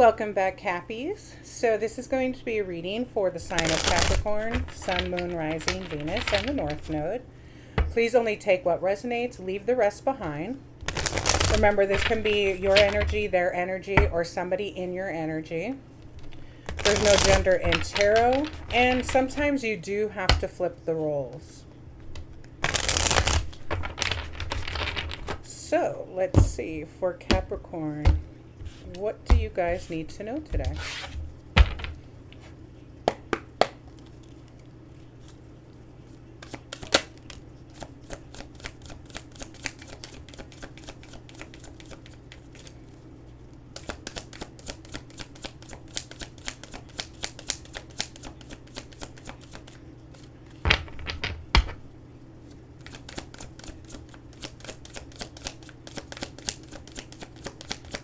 Welcome back, Cappies. So this is going to be a reading for the sign of Capricorn, Sun, Moon, Rising, Venus, and the North Node. Please only take what resonates, leave the rest behind. Remember, this can be your energy, their energy, or somebody in your energy. There's no gender in tarot, and sometimes you do have to flip the roles. So, let's see, for Capricorn, what do you guys need to know today?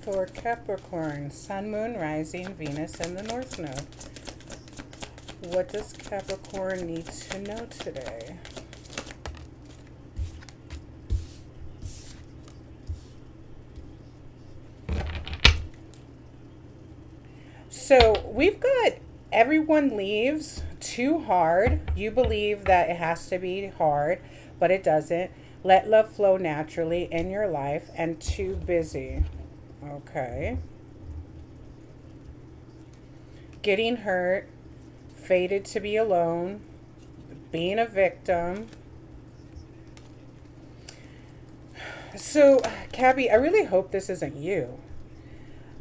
For Capricorn, Sun, Moon, Rising, Venus, and the North Node. What does Capricorn need to know today? So we've got everyone leaves too hard. You believe that it has to be hard, but it doesn't. Let love flow naturally in your life, and too busy. Okay. Getting hurt, fated to be alone, being a victim. So, Cabby, I really hope this isn't you.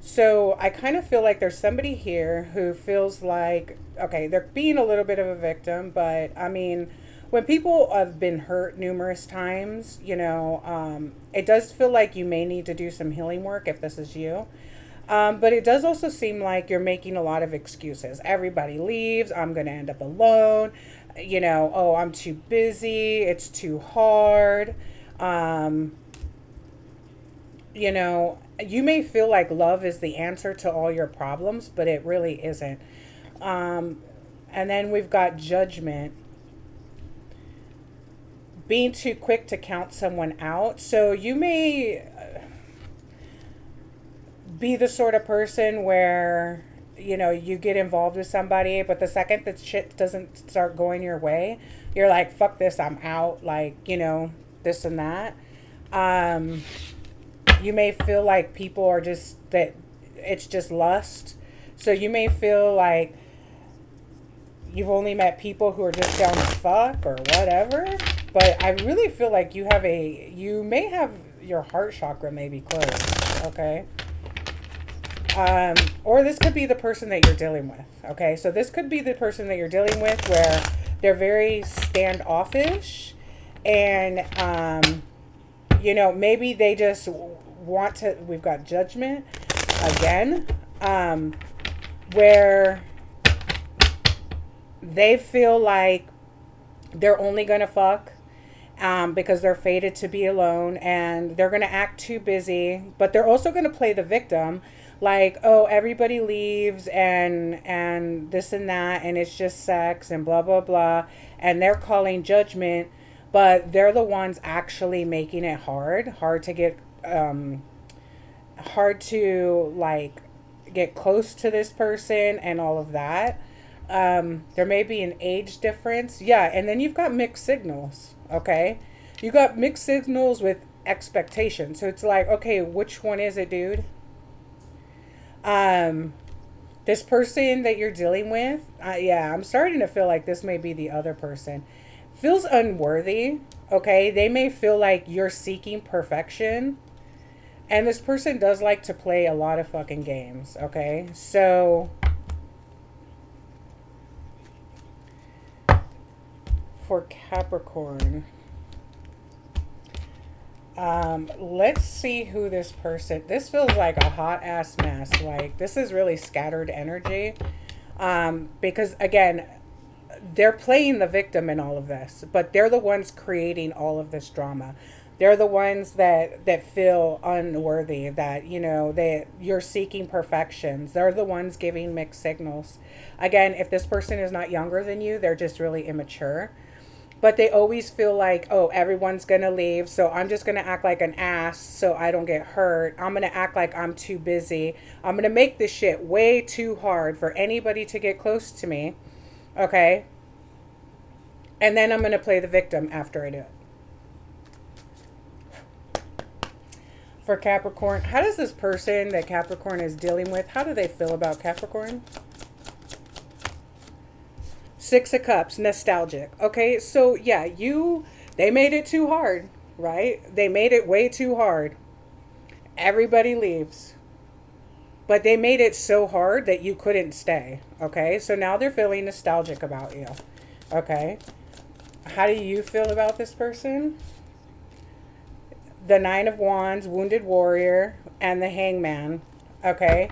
So, I kind of feel like there's somebody here who feels like, okay, they're being a little bit of a victim, but I mean, when people have been hurt numerous times, you know, it does feel like you may need to do some healing work if this is you. But it does also seem like you're making a lot of excuses. Everybody leaves. I'm going to end up alone. You know, oh, I'm too busy. It's too hard. You know, you may feel like love is the answer to all your problems, but it really isn't. And then we've got judgment. Being too quick to count someone out. So you may be the sort of person where, you know, you get involved with somebody, but the second that shit doesn't start going your way, you're like, fuck this, I'm out. Like, you know, this and that. You may feel like people are just, that it's just lust. So you may feel like you've only met people who are just down to fuck or whatever. But I really feel like you may have your heart chakra maybe closed, okay? Or this could be the person that you're dealing with, okay? So this could be the person that you're dealing with where they're very standoffish and, you know, maybe they just want to, we've got judgment again, where they feel like they're only going to fuck because they're fated to be alone, and they're going to act too busy, but they're also going to play the victim, like, oh, everybody leaves and this and that, and it's just sex and blah, blah, blah, and they're calling judgment, but they're the ones actually making it hard to get, hard to, like, get close to this person and all of that. There may be an age difference. Yeah, and then you've got mixed signals, okay? You got mixed signals with expectation. So it's like, okay, which one is it, dude? This person that you're dealing with, yeah, I'm starting to feel like this may be the other person. Feels unworthy, okay? They may feel like you're seeking perfection. And this person does like to play a lot of fucking games, okay? So for Capricorn, let's see who this person, this feels like a hot ass mess. Like, this is really scattered energy, because again, they're playing the victim in all of this, but they're the ones creating all of this drama. They're the ones that feel unworthy, that, you know, you're seeking perfections. They're the ones giving mixed signals. Again, if this person is not younger than you, they're just really immature. But they always feel like, oh, everyone's going to leave, so I'm just going to act like an ass so I don't get hurt. I'm going to act like I'm too busy. I'm going to make this shit way too hard for anybody to get close to me. Okay? And then I'm going to play the victim after I do it. For Capricorn, how does this person that Capricorn is dealing with, how do they feel about Capricorn? Six of Cups, nostalgic. Okay, so yeah, they made it too hard, right? They made it way too hard. Everybody leaves. But they made it so hard that you couldn't stay, okay? So now they're feeling nostalgic about you, okay? How do you feel about this person? The Nine of Wands, Wounded Warrior, and the Hangman. Okay,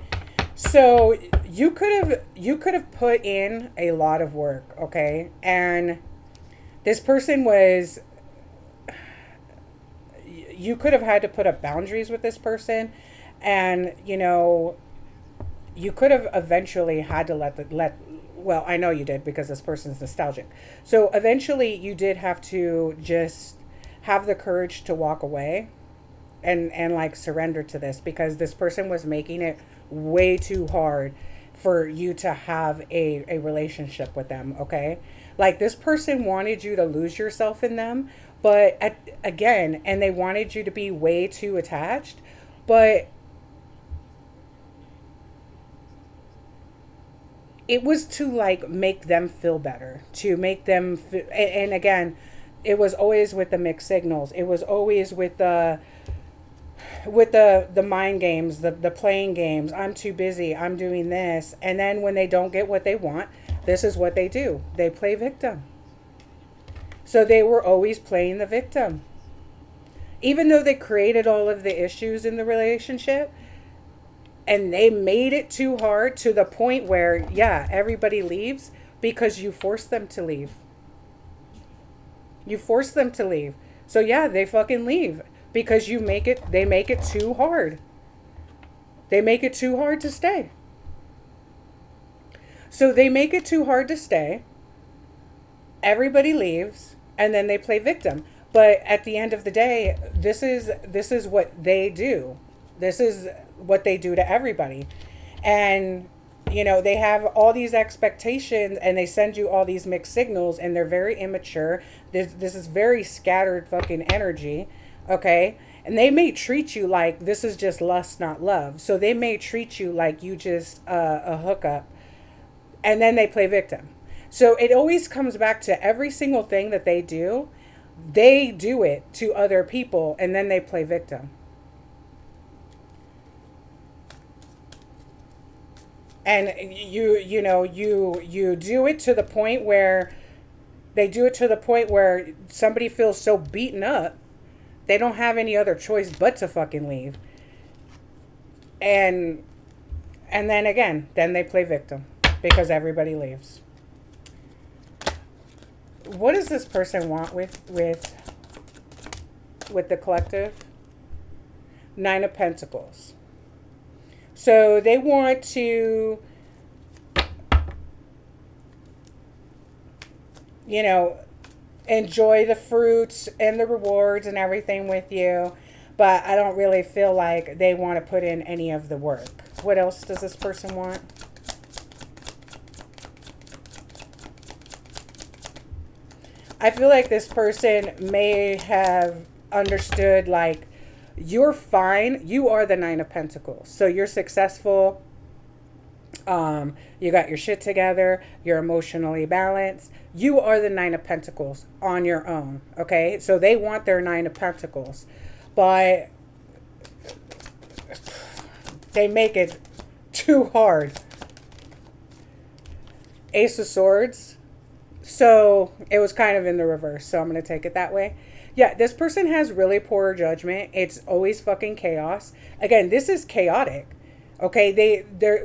so you could have put in a lot of work. Okay, and this person was. You could have had to put up boundaries with this person, and you could have eventually had to let. Well, I know you did because this person's nostalgic. So eventually, you did have to just have the courage to walk away and like surrender to this, because this person was making it way too hard for you to have a relationship with them. Okay, like this person wanted you to lose yourself in them, but again, and they wanted you to be way too attached, but it was to like make them feel better, to make them and again, it was always with the mixed signals. It was always with the mind games, the playing games. I'm too busy, I'm doing this. And then when they don't get what they want, this is what they do. They play victim. So they were always playing the victim. Even though they created all of the issues in the relationship, and they made it too hard to the point where, yeah, everybody leaves because you forced them to leave. You force them to leave. So yeah, they fucking leave because they make it too hard. They make it too hard to stay. So they make it too hard to stay. Everybody leaves and then they play victim. But at the end of the day, this is what they do. This is what they do to everybody. And they have all these expectations and they send you all these mixed signals and they're very immature. This is very scattered fucking energy, okay? And they may treat you like this is just lust, not love. So they may treat you like you just a hookup, and then they play victim. So it always comes back to every single thing that they do it to other people and then they play victim. And you do it to the point where somebody feels so beaten up, they don't have any other choice but to fucking leave. And then again, then they play victim because everybody leaves. What does this person want with the collective? Nine of Pentacles. So they want to, enjoy the fruits and the rewards and everything with you. But I don't really feel like they want to put in any of the work. What else does this person want? I feel like this person may have understood, like, you're fine. You are the Nine of Pentacles. So you're successful. You got your shit together. You're emotionally balanced. You are the Nine of Pentacles on your own. Okay? So they want their Nine of Pentacles. But they make it too hard. Ace of Swords. So it was kind of in the reverse. So I'm going to take it that way. Yeah, this person has really poor judgment. It's always fucking chaos. Again, this is chaotic. Okay,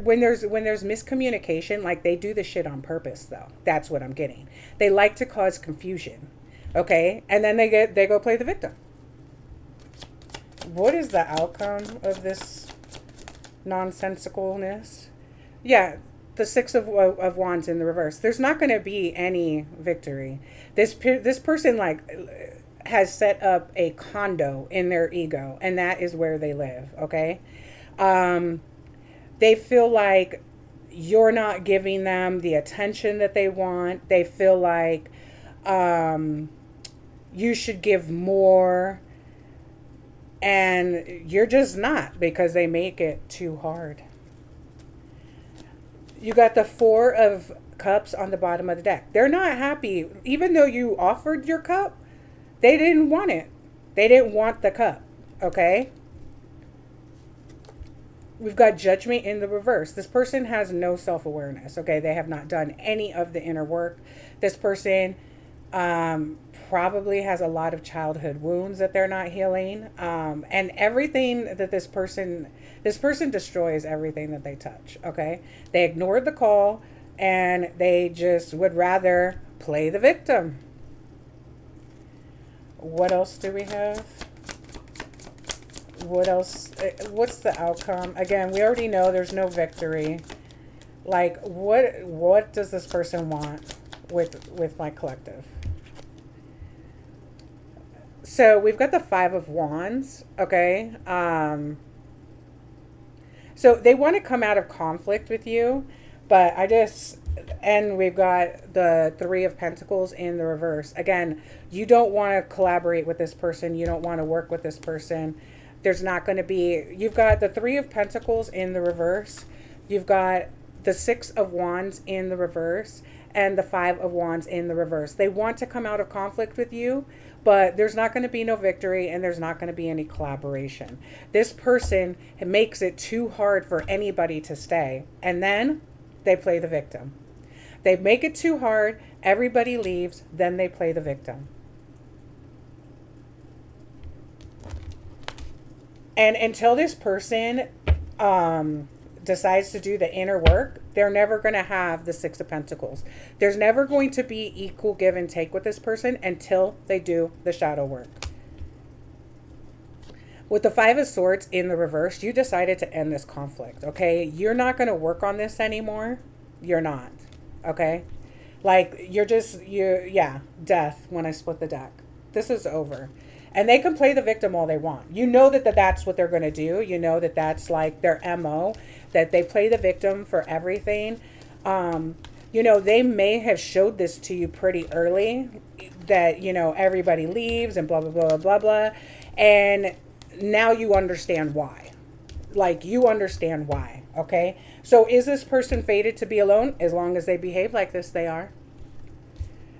when there's miscommunication, like they do the shit on purpose though. That's what I'm getting. They like to cause confusion. Okay? And then they go play the victim. What is the outcome of this nonsensicalness? Yeah, the Six of Wands in the reverse. There's not going to be any victory. This person like has set up a condo in their ego, and that is where they live. Okay, they feel like you're not giving them the attention that they want. They feel like you should give more, and you're just not, because they make it too hard. You got the Four of Cups on the bottom of the deck. They're not happy. Even though you offered your cup, they didn't want it. They didn't want the cup. Okay? We've got Judgment in the reverse. This person has no self-awareness. Okay? They have not done any of the inner work. This person probably has a lot of childhood wounds that they're not healing. And everything that this person destroys everything that they touch. Okay? They ignored the call, and they just would rather play the victim. What else do we have? What else? What's the outcome? Again, we already know there's no victory. Like, what does this person want with my collective? So we've got the Five of Wands. Okay. So they want to come out of conflict with you, but and we've got the Three of Pentacles in the reverse. Again, you don't want to collaborate with this person. You don't want to work with this person. There's not going to be, you've got the Three of Pentacles in the reverse. You've got the Six of Wands in the reverse and the Five of Wands in the reverse. They want to come out of conflict with you, but there's not going to be no victory, and there's not going to be any collaboration. This person makes it too hard for anybody to stay, and then they play the victim. They make it too hard, everybody leaves, then they play the victim. And until this person decides to do the inner work, they're never going to have the Six of Pentacles. There's never going to be equal give and take with this person until they do the shadow work. With the Five of Swords in the reverse, you decided to end this conflict, okay? You're not going to work on this anymore. You're not, okay? Like, yeah, death when I split the deck. This is over. And they can play the victim all they want. You know that's what they're going to do. You know that's like their MO, that they play the victim for everything. They may have showed this to you pretty early, that, everybody leaves and blah, blah, blah, blah, blah. And now you understand why. Like, you understand why, okay? So is this person fated to be alone? As long as they behave like this, they are.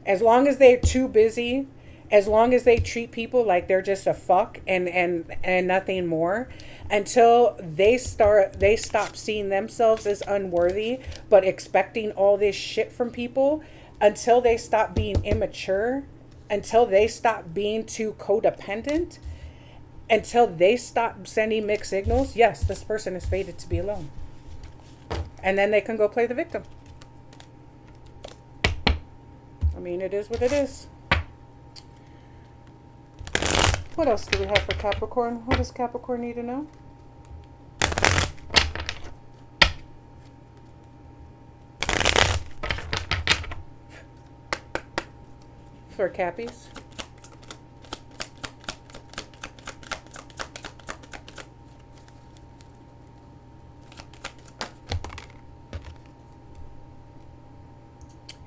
As long as they're too busy, as long as they treat people like they're just a fuck and nothing more, until they stop seeing themselves as unworthy, but expecting all this shit from people, until they stop being immature, until they stop being too codependent, until they stop sending mixed signals, yes, this person is fated to be alone. And then they can go play the victim. I mean, it is what it is. What else do we have for Capricorn? What does Capricorn need to know? For Cappies?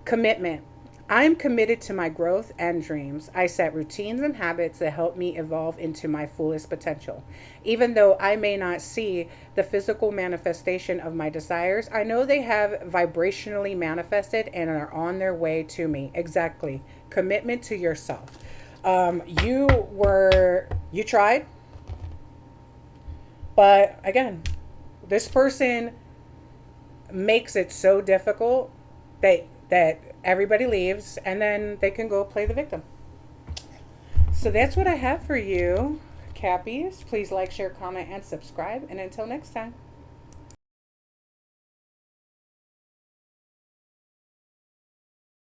Commitment. I'm committed to my growth and dreams. I set routines and habits that help me evolve into my fullest potential. Even though I may not see the physical manifestation of my desires, I know they have vibrationally manifested and are on their way to me. Exactly. Commitment to yourself. You tried, but again, this person makes it so difficult that everybody leaves, and then they can go play the victim. So that's what I have for you, Cappies. Please like, share, comment, and subscribe. And until next time.